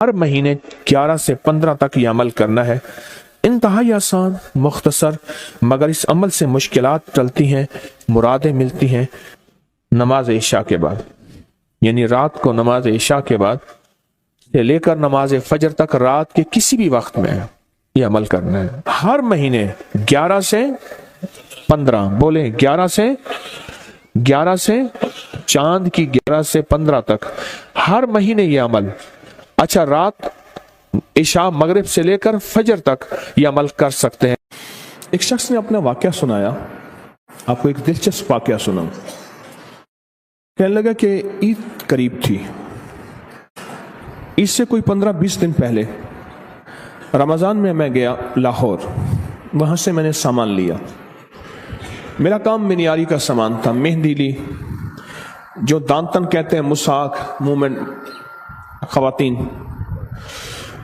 ہر مہینے 11 سے 15 تک یہ عمل کرنا ہے. انتہائی آسان، مختصر، مگر اس عمل سے مشکلات ٹلتی ہیں، مرادیں ملتی ہیں. نماز عشاء کے بعد، یعنی رات کو نماز عشاء کے بعد سے لے کر نماز فجر تک رات کے کسی بھی وقت میں یہ عمل کرنا ہے. ہر مہینے 11 سے 15، بولیں 11 سے چاند کی 11 سے 15 تک ہر مہینے یہ عمل. اچھا، رات عشاء مغرب سے لے کر فجر تک یہ عمل کر سکتے ہیں. ایک شخص نے اپنا واقعہ سنایا، آپ کو ایک دلچسپ واقعہ سناؤں. کہنے لگا کہ عید قریب تھی، عید سے کوئی 15-20 دن پہلے رمضان میں گیا لاہور. وہاں سے میں نے سامان لیا. میرا کام منیاری کا سامان تھا. مہندی لی، جو دانتن کہتے ہیں، مساک، منہ میں خواتین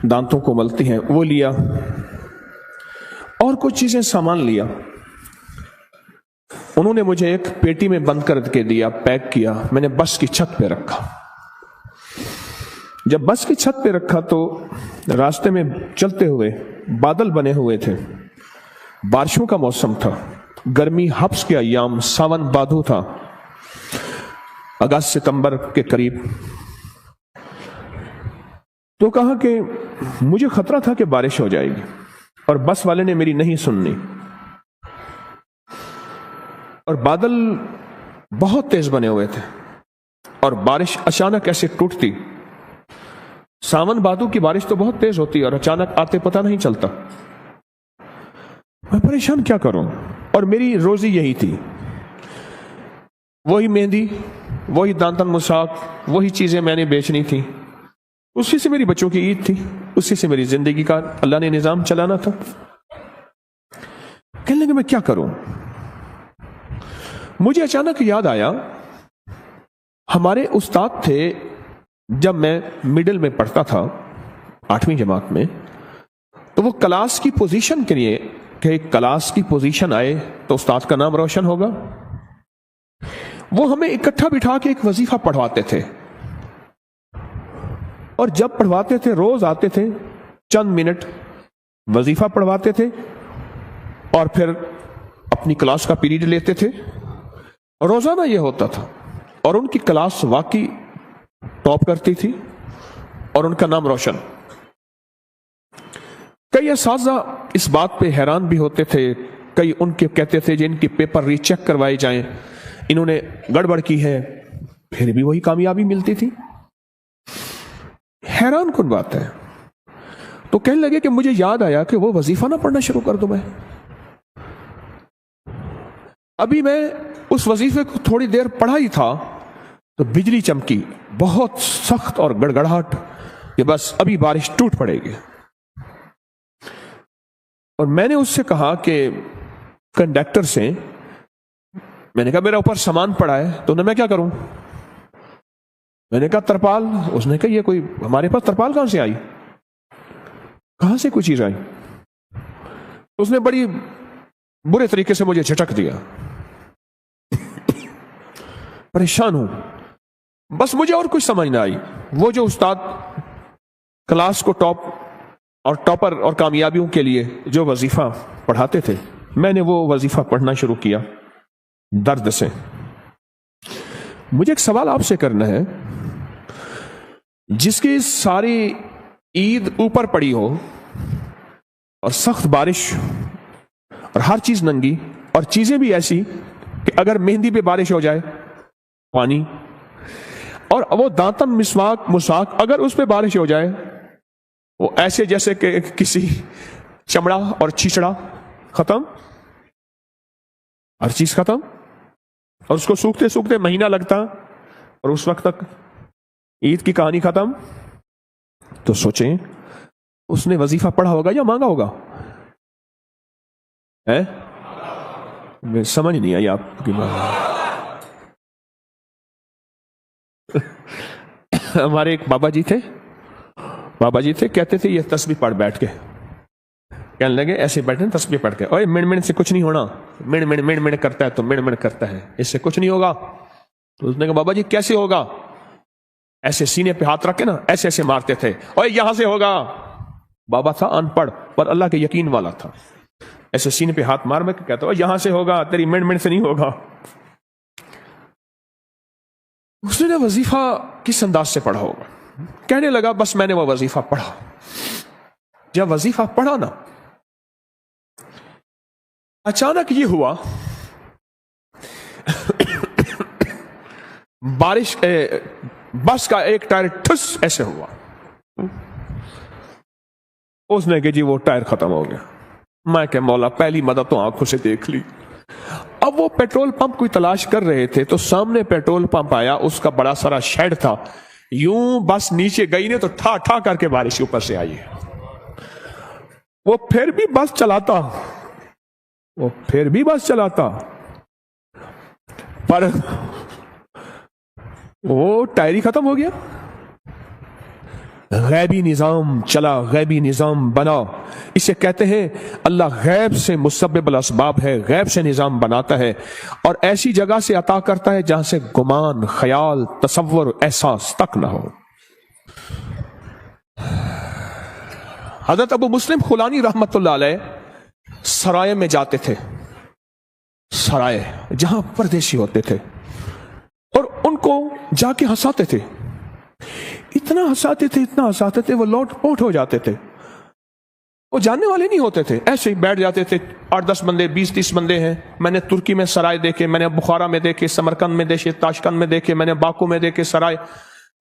دانتوں کو ملتی ہیں، وہ لیا، اور کچھ چیزیں سامان لیا. انہوں نے مجھے ایک پیٹی میں بند کر کے دیا، پیک کیا. میں نے بس کی چھت پہ رکھا. جب بس کی چھت پہ رکھا تو راستے میں چلتے ہوئے بادل بنے ہوئے تھے، بارشوں کا موسم تھا، گرمی حبس کے ایام، ساون بادو تھا، اگست ستمبر کے قریب. تو کہا کہ مجھے خطرہ تھا کہ بارش ہو جائے گی، اور بس والے نے میری نہیں سننی، اور بادل بہت تیز بنے ہوئے تھے، اور بارش اچانک ایسے ٹوٹتی. ساون بادو کی بارش تو بہت تیز ہوتی ہے اور اچانک آتے پتہ نہیں چلتا. میں پریشان کیا کروں، اور میری روزی یہی تھی، وہی مہندی، وہی دانتن مساک، وہی چیزیں میں نے بیچنی تھی. اسی سے میری بچوں کی عید تھی، اسی سے میری زندگی کا اللہ نے نظام چلانا تھا. کہنے لگے میں کیا کروں. مجھے اچانک یاد آیا، ہمارے استاد تھے جب میں مڈل میں پڑھتا تھا 8ویں جماعت میں، تو وہ کلاس کی پوزیشن کے لیے کہ ایک کلاس کی پوزیشن آئے تو استاد کا نام روشن ہوگا، وہ ہمیں اکٹھا بٹھا کے ایک وظیفہ پڑھواتے تھے. اور جب پڑھواتے تھے، روز آتے تھے، چند منٹ وظیفہ پڑھواتے تھے، اور پھر اپنی کلاس کا پیریڈ لیتے تھے. روزانہ یہ ہوتا تھا، اور ان کی کلاس واقعی ٹاپ کرتی تھی، اور ان کا نام روشن. کئی اساتذہ اس بات پہ حیران بھی ہوتے تھے، کئی ان کے کہتے تھے جن کی پیپر ری چیک کروائے جائیں، انہوں نے گڑبڑ کی ہے، پھر بھی وہی کامیابی ملتی تھی. حیران کن بات ہے. تو کہنے لگے کہ مجھے یاد آیا کہ وہ وظیفہ نہ پڑھنا شروع کر دوں. میں ابھی میں اس وظیفے کو تھوڑی دیر پڑھا ہی تھا تو بجلی چمکی، بہت سخت اور گڑگڑاہٹ، کہ بس ابھی بارش ٹوٹ پڑے گی. اور میں نے اس سے کہا کہ کنڈکٹر سے، میں نے کہا میرا اوپر سامان پڑا ہے، تو میں کیا کروں. میں نے کہا ترپال. اس نے کہا یہ کوئی ہمارے پاس ترپال کہاں سے آئی، کہاں سے کوئی چیز آئی. اس نے بڑی برے طریقے سے مجھے جھٹک دیا. پریشان ہوں، بس مجھے اور کچھ سمجھ نہ آئی. وہ جو استاد کلاس کو ٹاپ اور ٹاپر اور کامیابیوں کے لیے جو وظیفہ پڑھاتے تھے، میں نے وہ وظیفہ پڑھنا شروع کیا درد سے. مجھے ایک سوال آپ سے کرنا ہے، جس کی ساری عید اوپر پڑی ہو اور سخت بارش اور ہر چیز ننگی، اور چیزیں بھی ایسی کہ اگر مہندی پہ بارش ہو جائے پانی، اور وہ دانتن مساک اگر اس پہ بارش ہو جائے وہ ایسے جیسے کہ کسی چمڑا اور چھیچڑا، ختم، ہر چیز ختم. اور اس کو سوکھتے سوکھتے مہینہ لگتا، اور اس وقت تک عید کی کہانی ختم. تو سوچیں اس نے وظیفہ پڑھا ہوگا یا مانگا ہوگا؟ سمجھ نہیں آئی آپ کی بات. ہمارے ایک بابا جی تھے، کہتے تھے یہ تسبیح پڑھ بیٹھ کے. کہنے لگے ایسے بیٹھے تسبیح پڑھ کے، اوے مڑ سے کچھ نہیں ہونا، مڑ کرتا ہے تو مڑ کرتا ہے، اس سے کچھ نہیں ہوگا. تو اس نے کہا بابا جی کیسے ہوگا؟ ایسے سینے پہ ہاتھ رکھ کے نا ایسے ایسے مارتے تھے، اور یہاں سے ہوگا. بابا تھا ان پڑھ پر اللہ کے یقین والا تھا. ایسے سینے پہ ہاتھ مار میں کہتا ہوں یہاں سے ہوگا، تیری منڈ سے نہیں ہوگا. اس نے وظیفہ کس انداز سے پڑھا ہوگا؟ کہنے لگا بس میں نے وہ وظیفہ پڑھا. جب وظیفہ پڑھا نا، اچانک یہ ہوا بارش بس کا ایک ٹائر ٹھس ایسے ہوا. اس نے کہ جی وہ ٹائر ختم ہو گیا. میں کہ مولا پہلی مدد تو آنکھوں سے دیکھ لی. اب وہ پیٹرول پمپ کوئی تلاش کر رہے تھے تو سامنے پیٹرول پمپ آیا، اس کا بڑا سارا شیڈ تھا. یوں بس نیچے گئی نے تو ٹھا ٹھا کر کے بارش اوپر سے آئی. وہ پھر بھی بس چلاتا پر وہ ٹائر ہی ختم ہو گیا. غیبی نظام چلا، غیبی نظام بنا. اسے کہتے ہیں اللہ غیب سے مسبب الاسباب ہے، غیب سے نظام بناتا ہے اور ایسی جگہ سے عطا کرتا ہے جہاں سے گمان، خیال، تصور، احساس تک نہ ہو. حضرت ابو مسلم خولانی رحمت اللہ علیہ سرائے میں جاتے تھے، سرائے جہاں پردیسی ہوتے تھے، اور ان کو جا کے ہنساتے تھے. اتنا ہنساتے تھے وہ لوٹ پوٹ ہو جاتے تھے. وہ جاننے والے نہیں ہوتے تھے، ایسے ہی بیٹھ جاتے تھے. 8-10 بندے، 20-30 بندے ہیں. میں نے ترکی میں سرائے دیکھے، میں نے بخارا میں دیکھے، سمرقند میں دیکھے، تاشکند میں دیکھے، میں نے باکو میں دیکھے سرائے.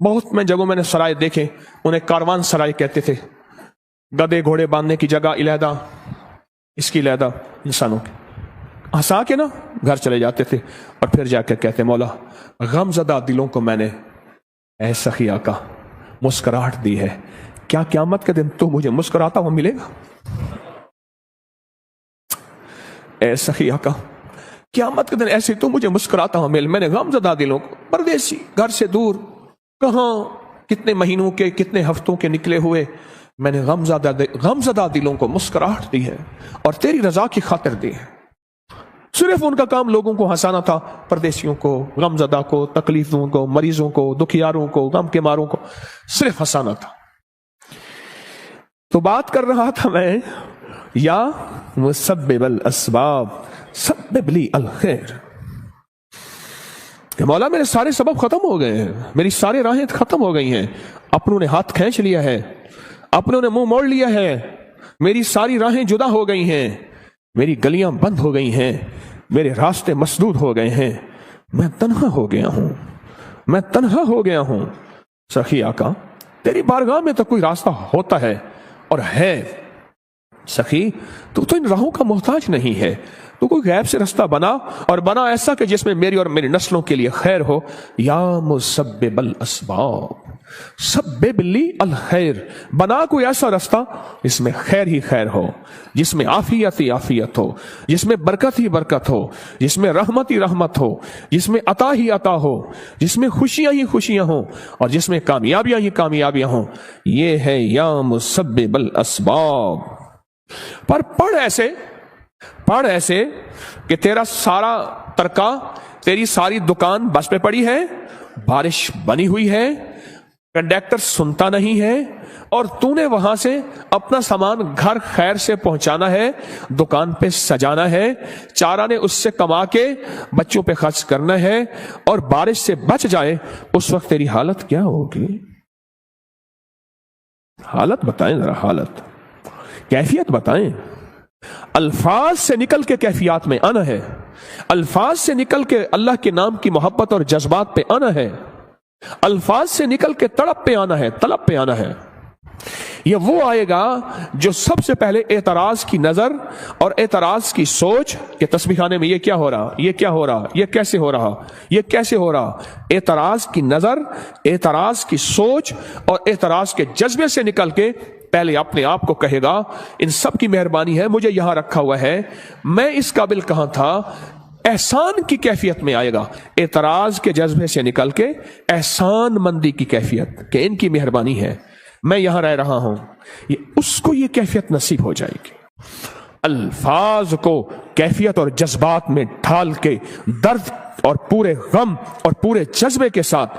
بہت میں جگہوں میں نے سرائے دیکھے. انہیں کاروان سرائے کہتے تھے. گدے گھوڑے باندھنے کی جگہ، علیحدہ اس کی علیحدہ انسانوں کی. ہنسا کے نا گھر چلے جاتے تھے اور پھر جا کے کہتے مولا غم زدہ دلوں کو میں نے اے سخی آقا مسکراہٹ دی ہے، کیا قیامت کے دن تو مجھے مسکراتا ہوا ملے گا؟ اے سخی آقا قیامت کے دن ایسے تو مجھے مسکراتا ہوا مل. میں نے غم زدہ دلوں کو، پردیسی گھر سے دور، کہاں کتنے مہینوں کے کتنے ہفتوں کے نکلے ہوئے، میں نے غم زدہ دلوں کو مسکراہٹ دی ہے اور تیری رضا کی خاطر دی ہے. صرف ان کا کام لوگوں کو ہنسانا تھا، پردیسیوں کو، غم زدہ کو، تکلیفوں کو، مریضوں کو، دکھیاروں کو، غم کے ماروں کو صرف ہنسانا تھا. تو بات کر رہا تھا میں یا مسبب الاسباب سبب لی الخیر، کہ مولا میرے سارے سبب ختم ہو گئے ہیں، میری سارے راہیں ختم ہو گئی ہیں. اپنوں نے ہاتھ کھینچ لیا ہے، اپنوں نے منہ موڑ لیا ہے، میری ساری راہیں جدا ہو گئی ہیں، میری گلیاں بند ہو گئی ہیں، میرے راستے مسدود ہو گئے ہیں. میں تنہا ہو گیا ہوں. سخی آقا تیری بارگاہ میں تو کوئی راستہ ہوتا ہے اور ہے. سخی تو ان راہوں کا محتاج نہیں ہے، تو کوئی غیب سے راستہ بنا، اور بنا ایسا کہ جس میں میری اور میری نسلوں کے لیے خیر ہو. یا مسبب الاسباب سبب لی الخیر، بنا کوئی ایسا راستہ جس میں خیر ہی خیر ہو، جس میں عافیت ہی عافیت ہو، جس میں برکت ہی برکت ہو، جس میں رحمت ہی رحمت ہو، جس میں عطا ہی عطا ہو، جس میں خوشیاں ہی خوشیاں ہوں، اور جس میں کامیابیاں ہی کامیابیاں ہوں. یہ ہے یا مسبب الاسباب. پر پڑھ ایسے کہ تیرا سارا ترکا، تیری ساری دکان بس پہ پڑی ہے، بارش بنی ہوئی ہے، کنڈکٹر سنتا نہیں ہے، اور تو نے وہاں سے اپنا سامان گھر خیر سے پہنچانا ہے، دکان پہ سجانا ہے، 4 آنے اس سے کما کے بچوں پہ خرچ کرنا ہے، اور بارش سے بچ جائے اس وقت تیری حالت کیا ہوگی؟ حالت بتائیں ذرا، حالت، کیفیت بتائیں. الفاظ سے نکل کے کیفیات میں آنا ہے، الفاظ سے نکل کے اللہ کے نام کی محبت اور جذبات پہ آنا ہے، الفاظ سے نکل کے تڑپ پہ آنا ہے، طلب پہ آنا ہے. یہ وہ آئے گا جو سب سے پہلے اعتراض کی نظر اور اعتراض کی سوچ کہ تسبیح خانے میں یہ کیا ہو رہا، یہ کیا ہو رہا، یہ کیسے ہو رہا، یہ کیسے ہو رہا. اعتراض کی نظر، اعتراض کی سوچ اور اعتراض کے جذبے سے نکل کے پہلے اپنے آپ کو کہے گا ان سب کی مہربانی ہے، مجھے یہاں رکھا ہوا ہے، میں اس قابل کہاں تھا. احسان کی کیفیت میں آئے گا، اعتراض کے جذبے سے نکل کے احسان مندی کی کیفیت کہ ان کی مہربانی ہے، میں یہاں رہ رہا ہوں. اس کو یہ کیفیت نصیب ہو جائے گی. الفاظ کو کیفیت اور جذبات میں ڈھال کے، درد اور پورے غم اور پورے جذبے کے ساتھ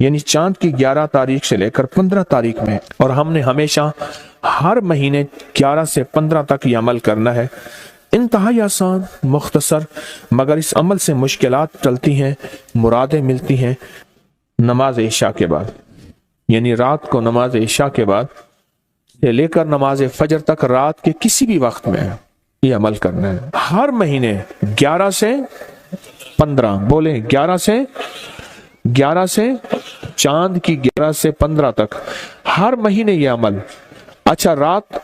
یعنی چاند کی 11 تاریخ سے لے کر 15 تاریخ میں، اور ہم نے ہمیشہ ہر مہینے 11 سے 15 تک یہ عمل کرنا ہے۔ انتہائی آسان، مختصر، مگر اس عمل سے مشکلات ٹلتی ہیں، مرادیں ملتی ہیں۔ نماز عشاء کے بعد، یعنی رات کو نماز عشاء کے بعد سے لے کر نماز فجر تک رات کے کسی بھی وقت میں یہ عمل کرنا ہے۔ ہر مہینے 11 سے 15، بولیں 11 سے چاند کی 11 سے 15 تک ہر مہینے یہ عمل۔ اچھا، رات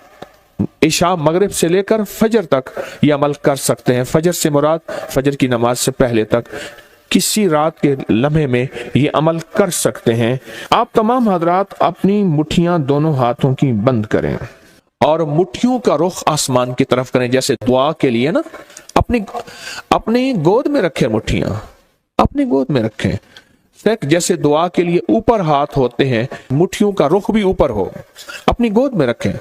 عشاء مغرب سے لے کر فجر تک یہ عمل کر سکتے ہیں۔ فجر سے مراد فجر کی نماز سے پہلے تک کسی رات کے لمحے میں یہ عمل کر سکتے ہیں۔ آپ تمام حضرات اپنی مٹھیاں دونوں ہاتھوں کی بند کریں اور مٹھیوں کا رخ آسمان کی طرف کریں، جیسے دعا کے لیے نا اپنی گود میں رکھیں، مٹھیاں اپنی گود میں رکھیں، جیسے دعا کے لیے اوپر ہاتھ ہوتے ہیں، مٹھیوں کا رخ بھی اوپر ہو، اپنی گود میں رکھیں،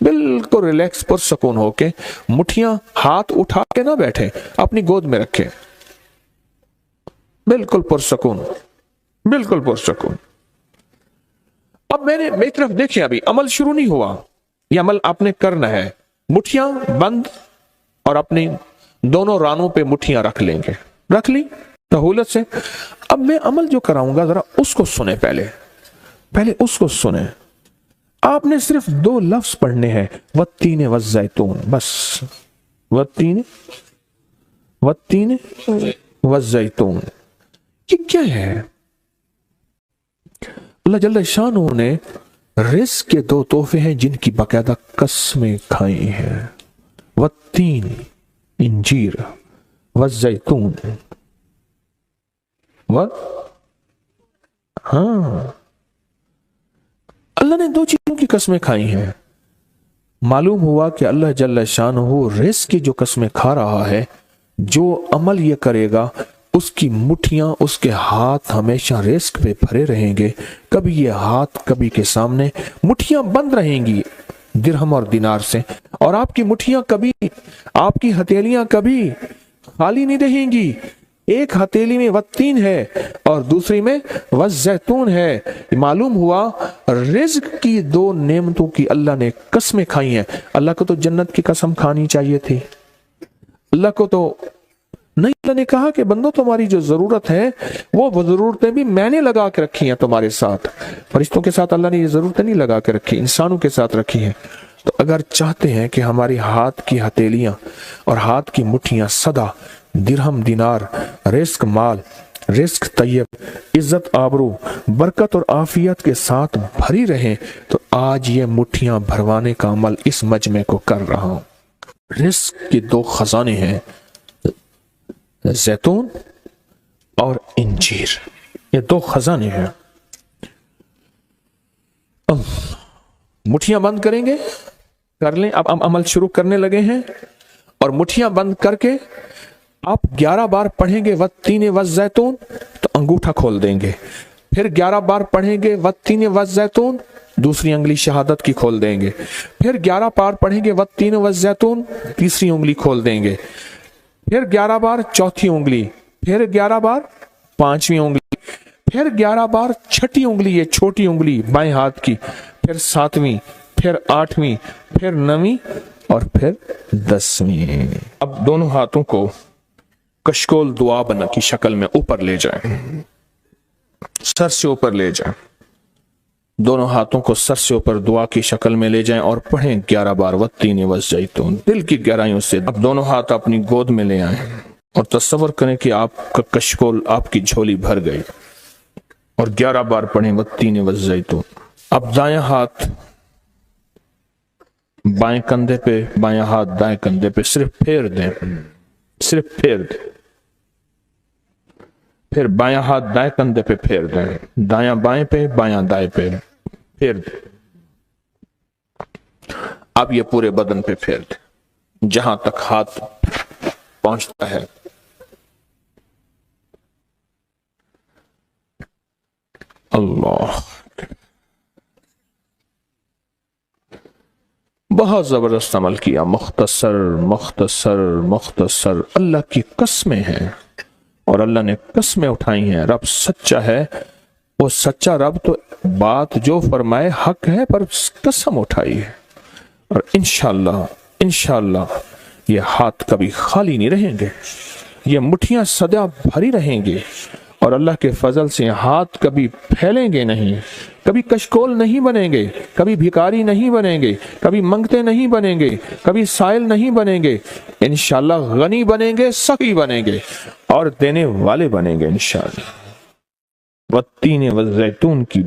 بالکل ریلیکس پرسکون ہو کے، مٹھیاں ہاتھ اٹھا کے نہ بیٹھیں، اپنی گود میں رکھیں، بالکل پرسکون، بالکل پرسکون۔ اب میری طرف دیکھیں، ابھی عمل شروع نہیں ہوا، یہ عمل آپ نے کرنا ہے۔ مٹھیاں بند اور اپنی دونوں رانوں پہ مٹھیاں رکھ لیں گے، رکھ لی سہولت سے۔ اب میں عمل جو کراؤں گا ذرا اس کو سنیں، پہلے اس کو سنیں۔ آپ نے صرف 2 لفظ پڑھنے ہیں، والتین والزیتون، بس والتین والزیتون۔ یہ کیا ہے؟ اللہ جل شانہ نے رزق کے 2 تحفے ہیں جن کی باقاعدہ قسمیں کھائی ہیں، والتین انجیر، والزیتون، ہاں، اللہ نے 2 چیزوں کی قسمیں کھائی ہیں۔ معلوم ہوا کہ اللہ جل شانہ رزق کی جو قسمیں کھا رہا ہے، جو عمل یہ کرے گا اس کی مٹھیاں، اس کے ہاتھ ہمیشہ رزق پہ بھرے رہیں گے، کبھی یہ ہاتھ کبھی کے سامنے، مٹھیاں بند رہیں گی درہم اور دینار سے، اور آپ کی مٹھیاں کبھی، آپ کی ہتھیلیاں کبھی خالی نہیں رہیں گی۔ ایک ہتھیلی میں والتین ہے اور دوسری میں والزیتون ہے۔ معلوم ہوا رزق کی 2 نعمتوں کی اللہ نے قسمیں کھائی ہیں۔ اللہ کو تو جنت کی قسم کھانی چاہیے تھی، اللہ کو تو نہیں۔ اللہ نے کہا کہ بندو تمہاری جو ضرورت ہے وہ ضرورتیں بھی میں نے لگا کے رکھی ہیں تمہارے ساتھ۔ فرشتوں کے ساتھ اللہ نے یہ ضرورتیں نہیں لگا کے رکھی، انسانوں کے ساتھ رکھی ہیں۔ تو اگر چاہتے ہیں کہ ہماری ہاتھ کی ہتھیلیاں اور ہاتھ کی مٹھیاں سدا درہم دینار، رزق مال، رزق طیب، عزت آبرو، برکت اور عافیت کے ساتھ بھری رہیں، تو آج یہ مٹھیاں بھروانے کا عمل اس مجمع کو کر رہا ہوں۔ رزق کے 2 خزانے ہیں، زیتون اور انجیر، یہ 2 خزانے ہیں۔ مٹھیاں بند کریں گے، کر لیں، اب ہم عمل شروع کرنے لگے ہیں، اور مٹھیاں بند کر کے آپ 11 بار پڑھیں گے والتین والزیتون، تو انگوٹھا کھول دیں گے، پھر 11 بار پڑھیں گے والتین والزیتون، دوسری انگلی شہادت کی کھول دیں گے، پھر 11 بار پڑھیں گے والتین والزیتون، تیسری انگلی کھول دیں گے، پھر 11 بار چوتھی انگلی، پھر 11 بار پانچویں انگلی، پھر 11 بار چھٹی انگلی، یہ چھوٹی انگلی بائیں ہاتھ کی، پھر 7ویں، پھر 8ویں، پھر 9ویں اور پھر 10ویں۔ اب دونوں ہاتھوں کو کشکول دعا بنا کی شکل میں اوپر لے جائیں، سر سے اوپر لے جائیں، دونوں ہاتھوں کو سر سے اوپر دعا کی شکل میں لے جائیں اور پڑھیں 11 بار والتین والزیتون، دل کی گہرائیوں سے۔ اب دونوں ہاتھ اپنی گود میں لے آئیں اور تصور کریں کہ آپ کا کشکول، آپ کی جھولی بھر گئی، اور 11 بار پڑھیں والتین والزیتون۔ اب دائیں ہاتھ بائیں کندھے پہ، بائیں ہاتھ دائیں کندھے پہ، صرف پھیر دیں، صرف پھیر دیں، پھر بائیں ہاتھ دائیں کندھے پہ پھیر دیں، دایاں بائیں پہ، بایاں دائیں پہ پھیر دیں۔ اب یہ پورے بدن پہ پھیر دیں جہاں تک ہاتھ پہنچتا ہے۔ اللہ، بہت زبردست عمل کیا، مختصر مختصر مختصر۔ اللہ کی قسمیں ہیں اور اللہ نے قسمیں اٹھائی ہیں، رب سچا ہے، وہ سچا رب تو بات جو فرمائے حق ہے، پر قسم اٹھائی ہے، اور انشاءاللہ یہ ہاتھ کبھی خالی نہیں رہیں گے، یہ مٹھیاں سدا بھری رہیں گے، اور اللہ کے فضل سے ہاتھ کبھی پھیلیں گے نہیں، کبھی کشکول نہیں بنیں گے، کبھی بھکاری نہیں بنیں گے، کبھی منگتے نہیں بنیں گے، کبھی سائل نہیں بنیں گے، انشاءاللہ غنی بنیں گے، سخی بنیں گے، اور دینے والے بنیں گے انشاءاللہ۔ والتین والزیتون کی